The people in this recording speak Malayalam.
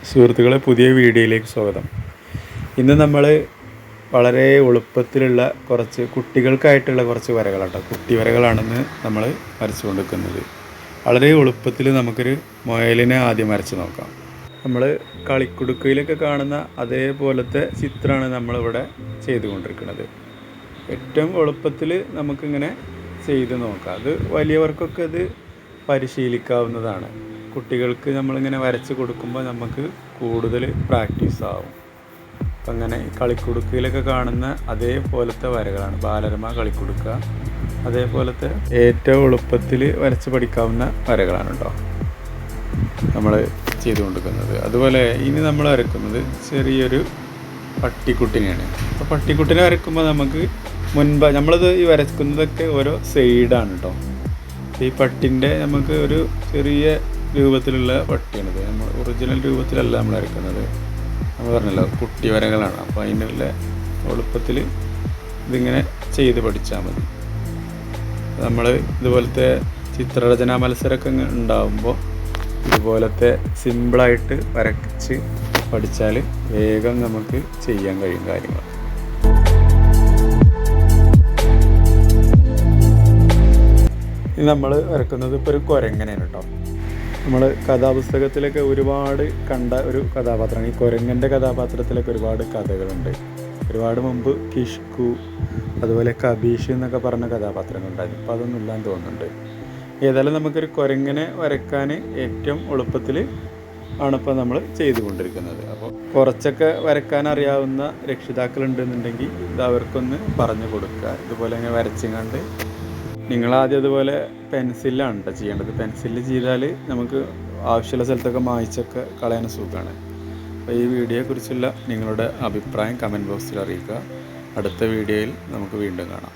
സുഹൃത്തുക്കളെ, പുതിയ വീഡിയോയിലേക്ക് സ്വാഗതം. ഇന്ന് നമ്മൾ വളരെ എളുപ്പത്തിലുള്ള കുറച്ച് കുട്ടികൾക്കായിട്ടുള്ള കുറച്ച് വരകളാട്ടോ, കുട്ടി വരകളാണെന്ന് നമ്മൾ വരച്ചു കൊണ്ടിരിക്കുന്നത്. വളരെ എളുപ്പത്തിൽ നമുക്കൊരു മുയലിനെ ആദ്യം വരച്ച് നോക്കാം. നമ്മൾ കളിക്കുടുക്കയിലൊക്കെ കാണുന്ന അതേപോലത്തെ ചിത്രമാണ് നമ്മളിവിടെ ചെയ്തുകൊണ്ടിരിക്കുന്നത്. ഏറ്റവും എളുപ്പത്തിൽ നമുക്കിങ്ങനെ ചെയ്ത് നോക്കാം. അത് വലിയവർക്കൊക്കെ ഇത് പരിശീലിക്കാവുന്നതാണ്. കുട്ടികൾക്ക് നമ്മളിങ്ങനെ വരച്ച് കൊടുക്കുമ്പോൾ നമുക്ക് കൂടുതൽ പ്രാക്ടീസ് ആവും. അപ്പം അങ്ങനെ കളിക്കുടുക്കയിലൊക്കെ കാണുന്ന അതേപോലത്തെ വരകളാണ് ബാലരമ കളിക്കുടുക്ക, അതേപോലത്തെ ഏറ്റവും എളുപ്പത്തിൽ വരച്ച് പഠിക്കാവുന്ന വരകളാണ് കേട്ടോ നമ്മൾ ചെയ്തുകൊണ്ടിരിക്കുന്നത്. അതുപോലെ ഇനി നമ്മൾ വരക്കുന്നത് ചെറിയൊരു പട്ടിക്കുട്ടിനെയാണ്. അപ്പോൾ പട്ടിക്കുട്ടിനെ വരയ്ക്കുമ്പോൾ നമുക്ക് നമ്മളത് ഈ വരയ്ക്കുന്നതൊക്കെ ഓരോ സൈഡാണ് കേട്ടോ. ഈ പട്ടിൻ്റെ നമുക്ക് ഒരു ചെറിയ രൂപത്തിലുള്ള പട്ടിയാണിത്. നമ്മൾ ഒറിജിനൽ രൂപത്തിലല്ല നമ്മൾ വരയ്ക്കുന്നത്. നമ്മൾ പറഞ്ഞല്ലോ കുട്ടി വരകളാണ്. അപ്പോൾ അതിനുള്ള എളുപ്പത്തിൽ ഇതിങ്ങനെ ചെയ്ത് പഠിച്ചാൽ മതി. നമ്മൾ ഇതുപോലത്തെ ചിത്രരചനാ മത്സരമൊക്കെ ഉണ്ടാകുമ്പോൾ ഇതുപോലത്തെ സിമ്പിളായിട്ട് വരച്ച് പഠിച്ചാൽ വേഗം നമുക്ക് ചെയ്യാൻ കഴിയും കാര്യങ്ങൾ. ഇത് നമ്മൾ വരക്കുന്നത് ഇപ്പോൾ ഒരു കുരങ്ങനെയാണ് കേട്ടോ. നമ്മൾ കഥാപുസ്തകത്തിലൊക്കെ ഒരുപാട് കണ്ട ഒരു കഥാപാത്രമാണ്. ഈ കുരങ്ങൻ്റെ കഥാപാത്രത്തിലൊക്കെ ഒരുപാട് കഥകളുണ്ട്. ഒരുപാട് മുമ്പ് കിഷ്കു, അതുപോലെ കബീഷ് എന്നൊക്കെ പറഞ്ഞ കഥാപാത്രങ്ങളുണ്ടായിരുന്നു. അപ്പോൾ അതൊന്നും ഇല്ലാന്ന് തോന്നുന്നുണ്ട്. ഏതായാലും നമുക്കൊരു കുരങ്ങനെ വരയ്ക്കാൻ ഏറ്റവും എളുപ്പത്തിൽ ആണിപ്പോൾ നമ്മൾ ചെയ്തുകൊണ്ടിരിക്കുന്നത്. അപ്പോൾ കുറച്ചൊക്കെ വരയ്ക്കാൻ അറിയാവുന്ന രക്ഷിതാക്കളുണ്ടെന്നുണ്ടെങ്കിൽ ഇത് അവർക്കൊന്ന് പറഞ്ഞു കൊടുക്കുക. ഇതുപോലെ ഇങ്ങനെ വരച്ചിങ്ങാണ്ട് നിങ്ങളാദ്യം അതുപോലെ പെൻസിലാണ് കേട്ടോ ചെയ്യേണ്ടത്. പെൻസിലിൽ ചെയ്താൽ നമുക്ക് ആവശ്യമുള്ള സ്ഥലത്തൊക്കെ മായ്ച്ചൊക്കെ കളയാൻ സുഖമാണ്. അപ്പോൾ ഈ വീഡിയോയെക്കുറിച്ചുള്ള നിങ്ങളുടെ അഭിപ്രായം കമൻറ്റ് ബോക്സിൽ അറിയിക്കുക. അടുത്ത വീഡിയോയിൽ നമുക്ക് വീണ്ടും കാണാം.